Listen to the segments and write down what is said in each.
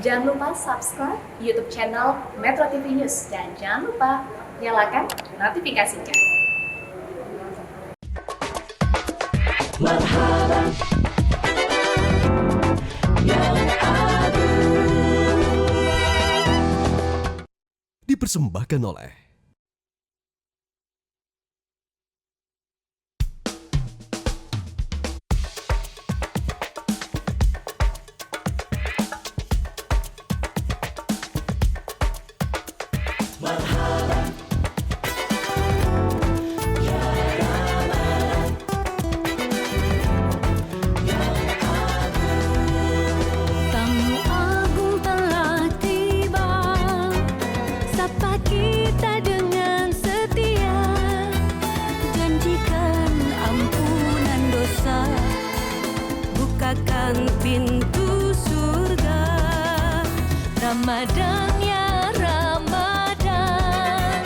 Jangan lupa subscribe YouTube channel Metro TV News dan jangan lupa nyalakan notifikasinya. Marhaban yang dipersembahkan oleh tamu agung telah tiba, sapa kita dengan setia, janjikan ampunan dosa, bukakan pintu surga. Ramadan ya Ramadan,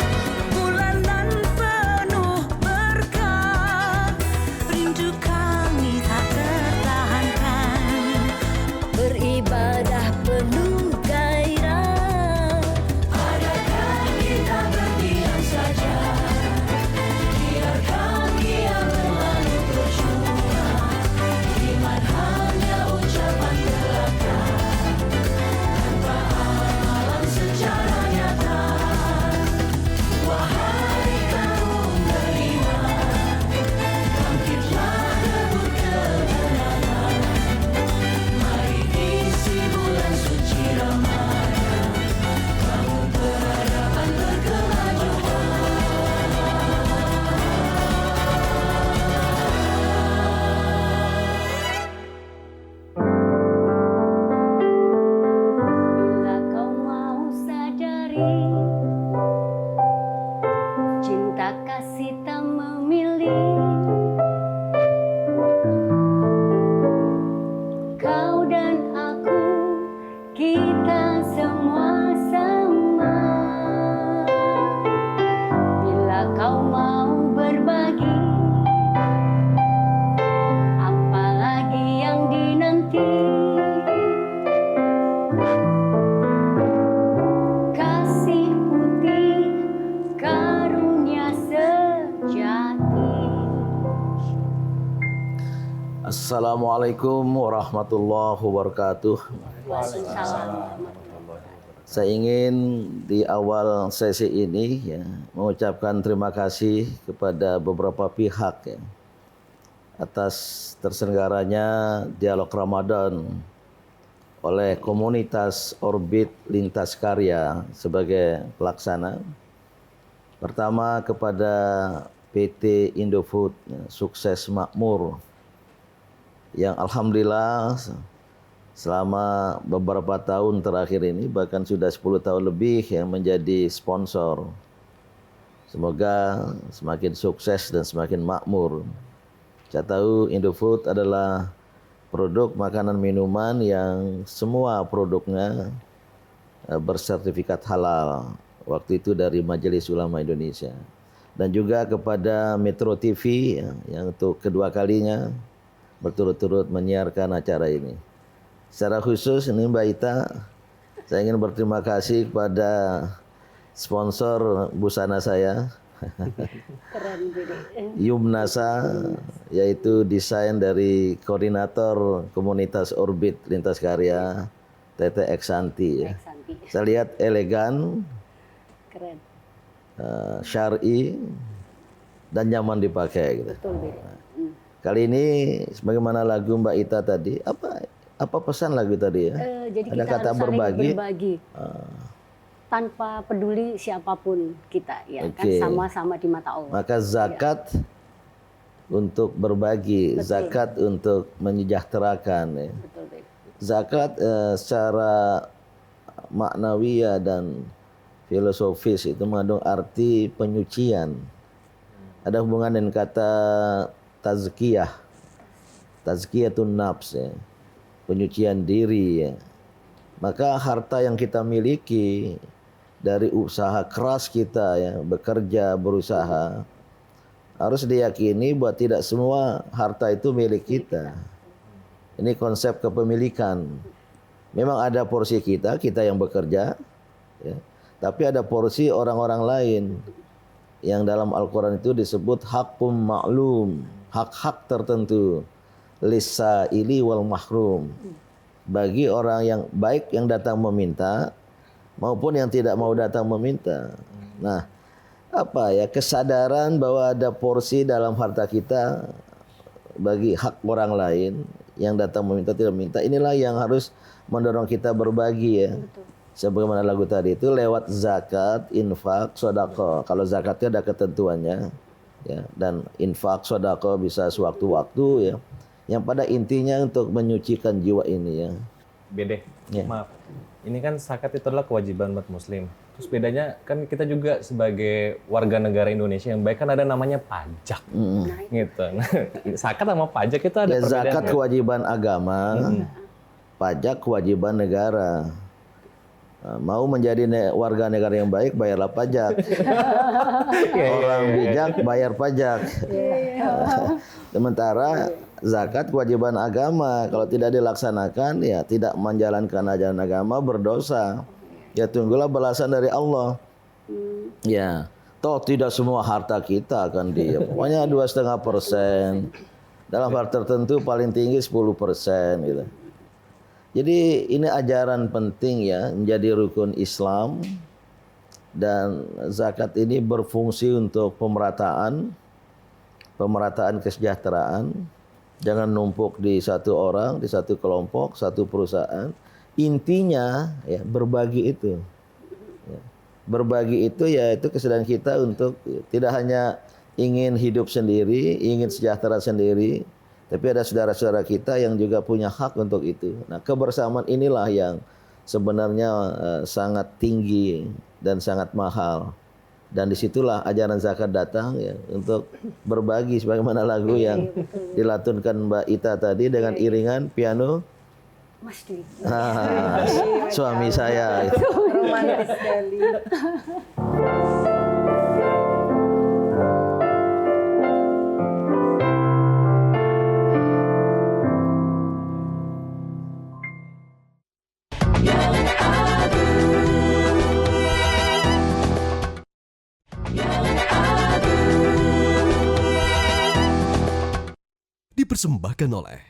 bulan nan penuh berkah, rindu kami tak tertahankan, beribadah penuh gairah. Adakah kita berdiam saja, biarkan dia berlalu percuma, iman hanya ucapan belaka, tanpa amalan secara nyata. Wahai kaum beriman, bangkitlah rebut kemenangan, mari isi bulan suci Ramadan, bangun peradaban berkemajuan. Bila kau mau sadari, cinta kasih tak memilih, kau dan aku, kita semua sama. Bila kau mau berbagi, apalagi yang dinanti, kasih putih karunia sejati. Assalamualaikum warahmatullahi wabarakatuh. Waalaikumsalam. Saya ingin di awal sesi ini ya, mengucapkan terima kasih kepada beberapa pihak ya, atas terselenggaranya dialog Ramadan oleh komunitas Orbit Lintas Karya sebagai pelaksana. Pertama kepada PT Indofood ya, Sukses Makmur yang alhamdulillah selama beberapa tahun terakhir ini, bahkan sudah 10 tahun lebih yang menjadi sponsor. Semoga semakin sukses dan semakin makmur. Saya tahu Indofood adalah produk makanan minuman yang semua produknya bersertifikat halal. Waktu itu dari Majelis Ulama Indonesia. Dan juga kepada Metro TV yang untuk kedua kalinya berturut-turut menyiarkan acara ini. Secara khusus ini Mbak Ita, saya ingin berterima kasih kepada sponsor busana saya, Keren, Budi. Yumnasa, yaitu desain dari koordinator komunitas Orbit Lintas Karya, Tete Eksanti. Ya. Santi. Saya lihat elegan, Keren. syar'i, dan nyaman dipakai. Gitu. Betul, Budi. Kali ini sebagaimana lagu Mbak Ita tadi, apa pesan lagu tadi ya? Jadi Ada kita kata harus berbagi. saling berbagi. Tanpa peduli siapapun kita, ya kan, Oke. sama-sama di mata Allah. Maka zakat untuk berbagi, Betul. zakat untuk menyejahterakan. Ya. Betul, Budi. Zakat secara maknawiyah dan filosofis itu mengandung arti penyucian. Ada hubungan dengan kata tazkiyah, tazkiyatun nafs, ya. Penyucian diri. Ya. Maka harta yang kita miliki dari usaha keras kita ya, bekerja, berusaha, harus diyakini bahwa tidak semua harta itu milik kita. Ini konsep kepemilikan. Memang ada porsi kita yang bekerja, ya. Tapi ada porsi orang-orang lain yang dalam Al-Quran itu disebut haqqum ma'lum, hak-hak tertentu, lis-sa'ili wal mahrum, bagi orang yang baik yang datang meminta maupun yang tidak mau datang meminta. Nah, kesadaran bahwa ada porsi dalam harta kita bagi hak orang lain yang datang meminta tidak minta, inilah yang harus mendorong kita berbagi ya. Betul. Sebagaimana lagu tadi itu lewat zakat, infak, sedekah. Kalau zakatnya ada ketentuannya ya, dan infak, sedekah bisa sewaktu-waktu ya. Yang pada intinya untuk menyucikan jiwa ini ya. Bede, Ya. maaf. Ini kan zakat itu adalah kewajiban umat muslim. Terus bedanya kan kita juga sebagai warga negara Indonesia yang baik kan ada namanya pajak. Gitu. Nah, zakat sama pajak itu ada Ya, perbedaan zakat nggak? kewajiban agama, pajak kewajiban negara. Nah, mau menjadi warga negara yang baik, bayarlah pajak. Orang bijak bayar pajak. Sementara zakat kewajiban agama, kalau tidak dilaksanakan ya tidak menjalankan ajaran agama, berdosa. Ya tunggulah balasan dari Allah. Ya, toh tidak semua harta kita akan pokoknya 2,5%. Dalam hal tertentu paling tinggi 10% gitu. Jadi ini ajaran penting ya, menjadi rukun Islam, dan zakat ini berfungsi untuk pemerataan kesejahteraan. Jangan numpuk di satu orang, di satu kelompok, satu perusahaan. Intinya ya berbagi itu. Ya. Berbagi itu ya itu kesadaran kita untuk tidak hanya ingin hidup sendiri, ingin sejahtera sendiri, tapi ada saudara-saudara kita yang juga punya hak untuk itu. Nah, kebersamaan inilah yang sebenarnya sangat tinggi dan sangat mahal. Dan disitulah ajaran zakat datang ya, untuk berbagi sebagaimana lagu yang dilatunkan Mbak Ita tadi dengan iringan piano. Mas Dwi. Suami saya itu. Romantis sekali. Dipersembahkan oleh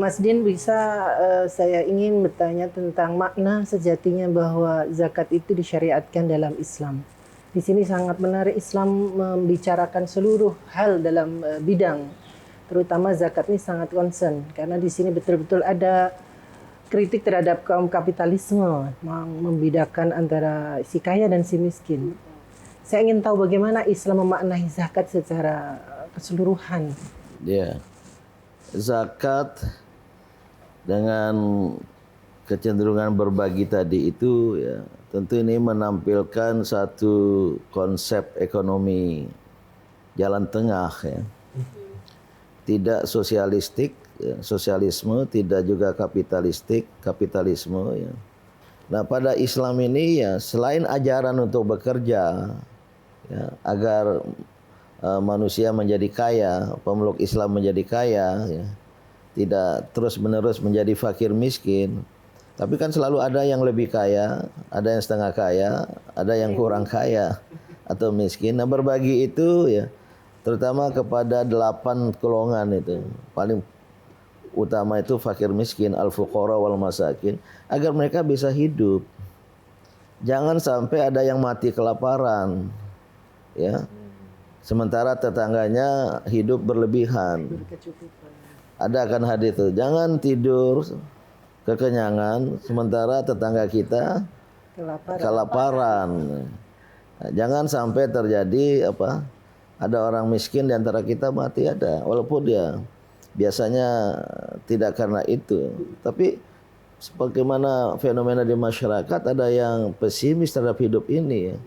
Mas Din, bisa saya ingin bertanya tentang makna sejatinya bahwa zakat itu disyariatkan dalam Islam. Di sini sangat menarik, Islam membicarakan seluruh hal dalam bidang, terutama zakat ini sangat concern karena di sini betul-betul ada kritik terhadap kaum kapitalisme, membedakan antara si kaya dan si miskin. Saya ingin tahu bagaimana Islam memaknai zakat secara keseluruhan. Ya. Zakat dengan kecenderungan berbagi tadi itu ya, tentu ini menampilkan satu konsep ekonomi jalan tengah ya. Tidak sosialistik, ya, sosialisme, tidak juga kapitalisme ya. Nah, pada Islam ini ya selain ajaran untuk bekerja ya, agar manusia menjadi kaya, pemeluk Islam menjadi kaya ya, tidak terus-menerus menjadi fakir miskin. Tapi kan selalu ada yang lebih kaya, ada yang setengah kaya, ada yang kurang kaya atau miskin. Nah, berbagi itu ya terutama kepada 8 golongan itu. Paling utama itu fakir miskin, al-fuqara wal masakin, agar mereka bisa hidup. Jangan sampai ada yang mati kelaparan. Ya. Sementara tetangganya hidup berlebihan. Ada kan hadis itu, jangan tidur kekenyangan sementara tetangga kita kelaparan. Nah, jangan sampai terjadi ada orang miskin di antara kita mati, ada, walaupun dia biasanya tidak karena itu. Tapi sebagaimana fenomena di masyarakat, ada yang pesimis terhadap hidup ini ya.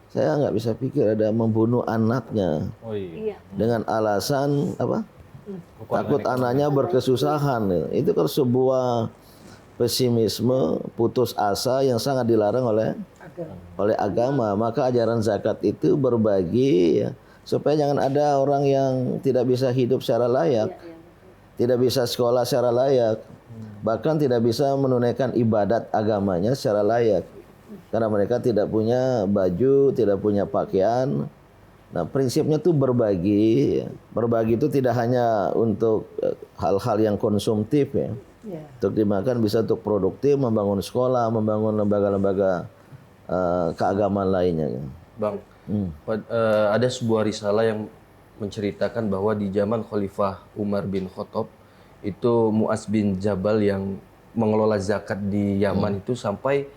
Saya nggak bisa pikir ada membunuh anaknya dengan alasan takut anaknya berkesusahan. Itu kan sebuah pesimisme, putus asa yang sangat dilarang oleh agama. Maka ajaran zakat itu berbagi ya, supaya jangan ada orang yang tidak bisa hidup secara layak, tidak bisa sekolah secara layak, bahkan tidak bisa menunaikan ibadat agamanya secara layak karena mereka tidak punya baju, tidak punya pakaian. Nah, prinsipnya tuh berbagi. Berbagi itu tidak hanya untuk hal-hal yang konsumtif ya. Untuk dimakan, bisa untuk produktif, membangun sekolah, membangun lembaga-lembaga keagamaan lainnya. Bang, ada sebuah risalah yang menceritakan bahwa di zaman Khalifah Umar bin Khattab itu Mu'az bin Jabal yang mengelola zakat di Yaman itu sampai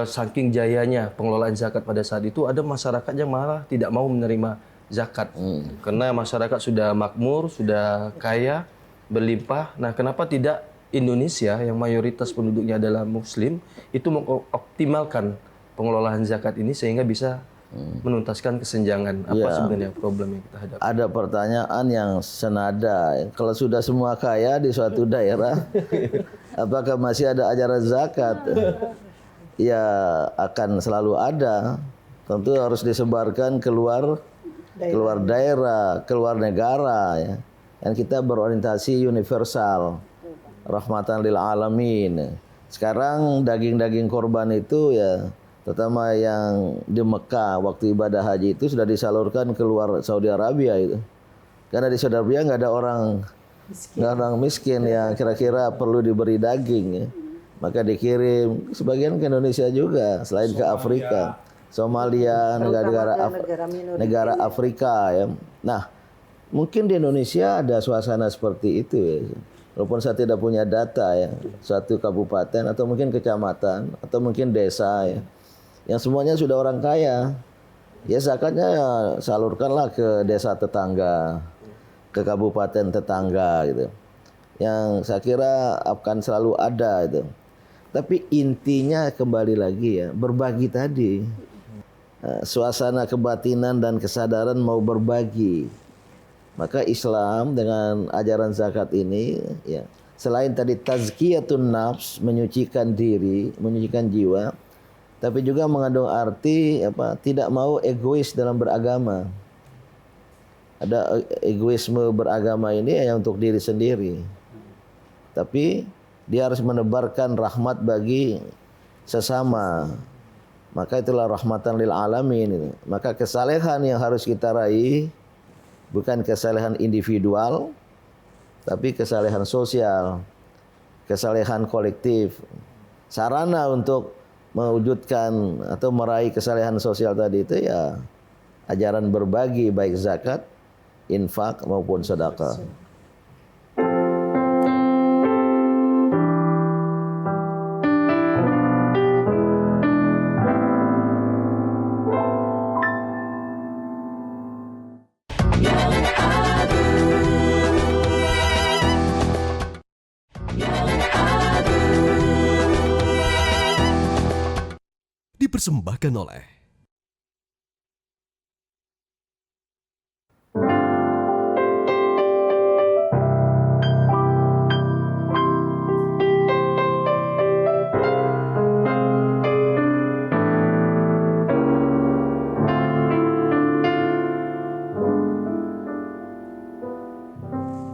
saking jayanya pengelolaan zakat pada saat itu, ada masyarakat yang malah tidak mau menerima zakat karena masyarakat sudah makmur, sudah kaya, berlimpah. Nah, kenapa tidak Indonesia yang mayoritas penduduknya adalah Muslim itu mengoptimalkan pengelolaan zakat ini sehingga bisa menuntaskan kesenjangan? Apa sebenarnya problem yang kita hadapi? Ada pertanyaan yang senada. Kalau sudah semua kaya di suatu daerah, apakah masih ada ajaran zakat? Ya akan selalu ada. Tentu harus disebarkan keluar daerah, keluar negara ya. Dan kita berorientasi universal, rahmatan lil alamin. Sekarang daging-daging korban itu ya, terutama yang di Mekah waktu ibadah haji itu sudah disalurkan keluar Saudi Arabia itu. Karena di Saudi Arabia nggak ada orang miskin yang kira-kira perlu diberi daging ya. Maka dikirim sebagian ke Indonesia juga, selain ke Afrika, Somalia, negara Afrika ya. Nah, mungkin di Indonesia ada suasana seperti itu ya. Walaupun saya tidak punya data ya, suatu kabupaten atau mungkin kecamatan atau mungkin desa ya, yang semuanya sudah orang kaya, ya zakatnya ya salurkanlah ke desa tetangga, ke kabupaten tetangga gitu. Yang saya kira akan selalu ada itu. Tapi intinya kembali lagi ya, berbagi tadi. Suasana kebatinan dan kesadaran mau berbagi. Maka Islam dengan ajaran zakat ini ya, selain tadi tazkiyatun nafs, menyucikan diri, menyucikan jiwa, tapi juga mengandung arti tidak mau egois dalam beragama. Ada egoisme beragama ini hanya untuk diri sendiri. Tapi dia harus menebarkan rahmat bagi sesama. Maka itulah rahmatan lil alamin. Maka kesalehan yang harus kita raih bukan kesalehan individual, tapi kesalehan sosial, kesalehan kolektif. Sarana untuk mewujudkan atau meraih kesalehan sosial tadi itu ya ajaran berbagi, baik zakat, infak maupun sedekah. Dipersembahkan oleh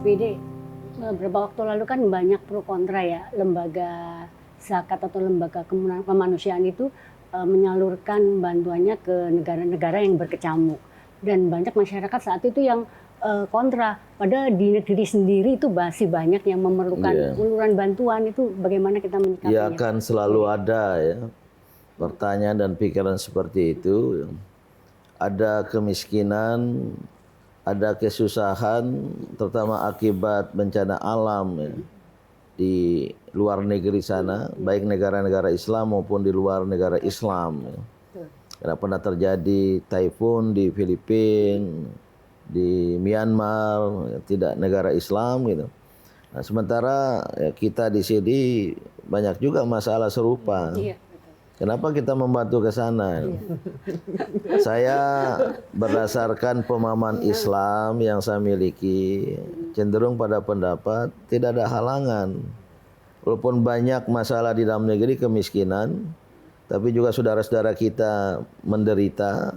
BD, beberapa waktu lalu kan banyak pro kontra ya, lembaga zakat atau lembaga kemanusiaan itu menyalurkan bantuannya ke negara-negara yang berkecamuk. Dan banyak masyarakat saat itu yang kontra. Padahal di negeri sendiri itu masih banyak yang memerlukan uluran bantuan. Itu bagaimana kita menyikapinya? Ya akan selalu ada ya pertanyaan dan pikiran seperti itu. Ada kemiskinan, ada kesusahan, terutama akibat bencana alam ya, di luar negeri sana, baik negara-negara Islam maupun di luar negara Islam. Ya. Karena pernah terjadi typhoon di Filipina, di Myanmar, ya, tidak negara Islam gitu. Nah, sementara ya, kita di sini banyak juga masalah serupa. Iya. Kenapa kita membantu ke sana? Saya berdasarkan pemahaman Islam yang saya miliki cenderung pada pendapat tidak ada halangan walaupun banyak masalah di dalam negeri, kemiskinan, tapi juga saudara-saudara kita menderita,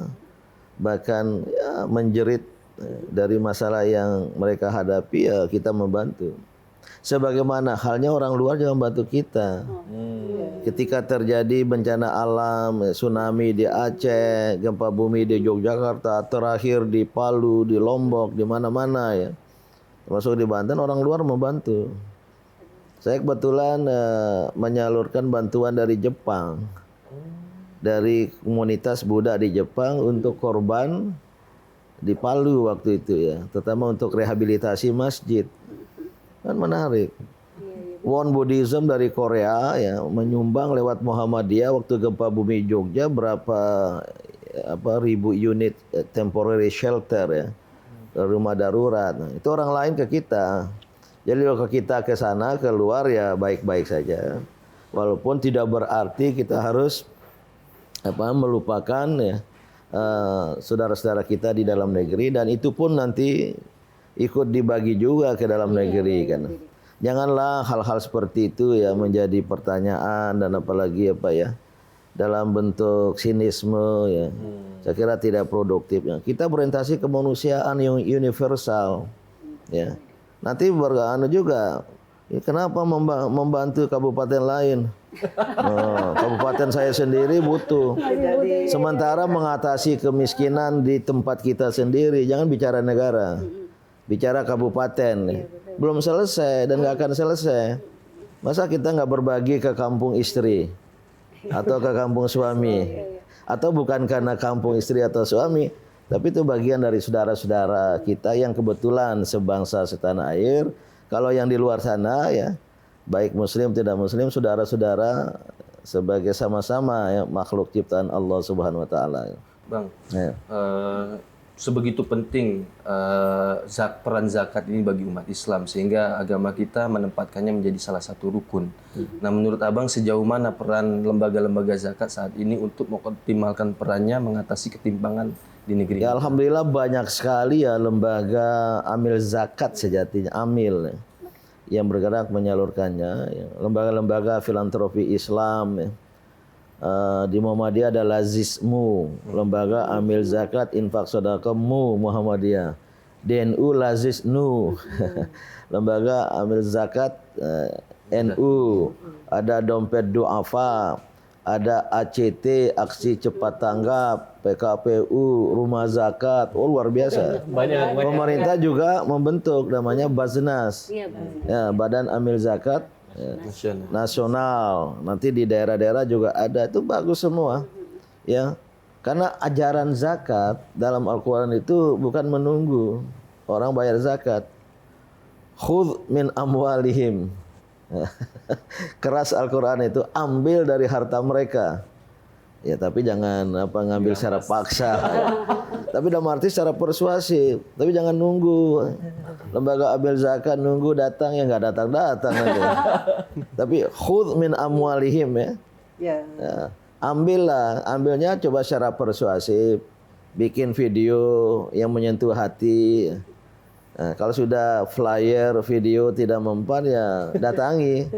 bahkan ya, menjerit dari masalah yang mereka hadapi, ya kita membantu. Sebagaimana halnya orang luar juga membantu kita. Ketika terjadi bencana alam, tsunami di Aceh, gempa bumi di Yogyakarta, terakhir di Palu, di Lombok, di mana-mana ya, termasuk di Banten, orang luar membantu. Saya kebetulan menyalurkan bantuan dari Jepang, dari komunitas Buddha di Jepang untuk korban di Palu waktu itu ya, terutama untuk rehabilitasi masjid. Kan menarik. Won Buddhism dari Korea ya menyumbang lewat Muhammadiyah waktu gempa bumi Jogja berapa ribu unit temporary shelter ya, rumah darurat. Nah, itu orang lain ke kita. Jadi kalau kita ke sana keluar ya baik-baik saja. Walaupun tidak berarti kita harus melupakan ya saudara-saudara kita di dalam negeri, dan itu pun nanti ikut dibagi juga ke dalam negeri kan. Janganlah hal-hal seperti itu ya menjadi pertanyaan dan apalagi dalam bentuk sinisme ya. Saya kira tidak produktif ya. Kita berorientasi kemanusiaan yang universal ya. Nanti juga kenapa membantu kabupaten lain? Kabupaten saya sendiri butuh. Sementara mengatasi kemiskinan di tempat kita sendiri, jangan bicara negara. Bicara kabupaten. Belum selesai dan nggak akan selesai. Masa kita nggak berbagi ke kampung istri atau ke kampung suami, atau bukan karena kampung istri atau suami, tapi itu bagian dari saudara-saudara kita yang kebetulan sebangsa setanah air. Kalau yang di luar sana ya, baik muslim tidak muslim, saudara-saudara sebagai sama-sama ya, makhluk ciptaan Allah Subhanahu wa taala. Bang, Ya. Sebegitu penting peran zakat ini bagi umat Islam sehingga agama kita menempatkannya menjadi salah satu rukun. Nah, menurut Abang sejauh mana peran lembaga-lembaga zakat saat ini untuk mengoptimalkan perannya mengatasi ketimpangan di negeri? Ya, alhamdulillah banyak sekali ya lembaga amil zakat sejatinya, amil ya, yang bergerak menyalurkannya. Ya. Lembaga-lembaga filantropi Islam ya. Di Muhammadiyah ada Lazismu, lembaga amil zakat infak sedekahmu Muhammadiyah. DNU Lazisnu, lembaga amil zakat NU. Ada dompet duafa, ada ACT aksi cepat tanggap, PKPU rumah zakat. Oh luar biasa. Banyak. Pemerintah juga membentuk namanya Baznas, ya, Badan Amil Zakat nasional. Nanti di daerah-daerah juga ada, itu bagus semua ya, karena ajaran zakat dalam Al-Quran itu bukan menunggu orang bayar zakat. Khudh min amwalihim. Keras Al-Quran itu, ambil dari harta mereka ya, tapi jangan ngambil secara paksa ya. Tapi dalam arti secara persuasif, tapi jangan nunggu lembaga ambil zakat nunggu datang ya, nggak datang nanti. Tapi khudh min amwalihim ya. Ya, ambilnya coba secara persuasif, bikin video yang menyentuh hati. Nah, kalau sudah flyer video tidak mempan ya datangi.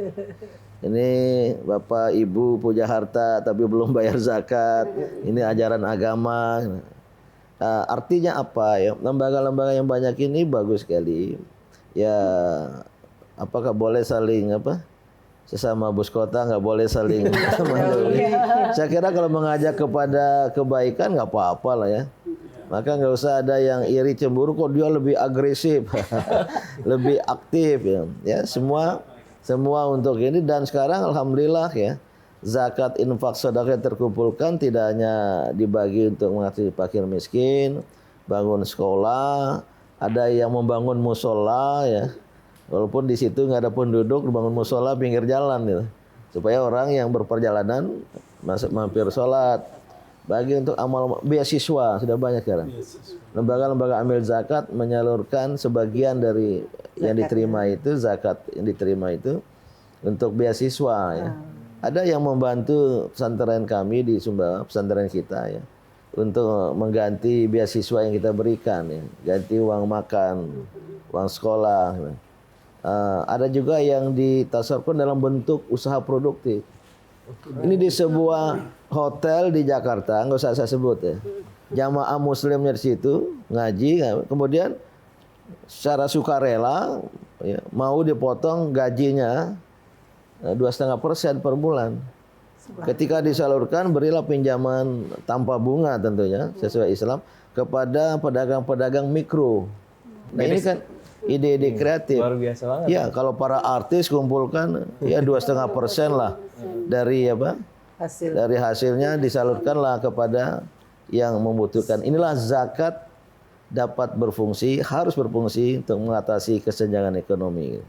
Ini Bapak Ibu punya harta tapi belum bayar zakat. Ini ajaran agama. Artinya apa ya? Lembaga-lembaga yang banyak ini bagus sekali. Ya, apakah boleh saling sesama bus kota nggak boleh saling menjauhi. Saya kira kalau mengajak kepada kebaikan nggak apa-apa lah ya. Maka nggak usah ada yang iri cemburu, kok dia lebih agresif, lebih aktif ya. Ya semua untuk ini. Dan sekarang alhamdulillah ya, zakat infak sedekah terkumpulkan tidak hanya dibagi untuk mengatasi fakir miskin, bangun sekolah, ada yang membangun musola ya. Walaupun di situ nggak ada penduduk, bangun musola pinggir jalan gitu, supaya orang yang berperjalanan mampir sholat. Bagi untuk amal beasiswa sudah banyak sekarang. Lembaga-lembaga amil zakat menyalurkan sebagian dari yang diterima itu, zakat yang diterima itu untuk beasiswa ya. Ada yang membantu pesantren kami di Sumbawa, pesantren kita ya, untuk mengganti beasiswa yang kita berikan ya, ganti uang makan, uang sekolah. Ada juga yang ditasarkan dalam bentuk usaha produktif. Ini di sebuah hotel di Jakarta, nggak usah saya sebut ya. Jamaah muslimnya di situ ngaji, kemudian secara sukarela ya, mau dipotong gajinya 2,5% per bulan. Ketika disalurkan, berilah pinjaman tanpa bunga tentunya sesuai Islam kepada pedagang-pedagang mikro. Nah ini kan ide-ide kreatif. Luar biasa banget. Ya kalau para artis kumpulkan ya 2,5% lah dari Hasil. dari hasilnya disalurkanlah kepada yang membutuhkan. Inilah zakat dapat berfungsi, harus berfungsi untuk mengatasi kesenjangan ekonomi.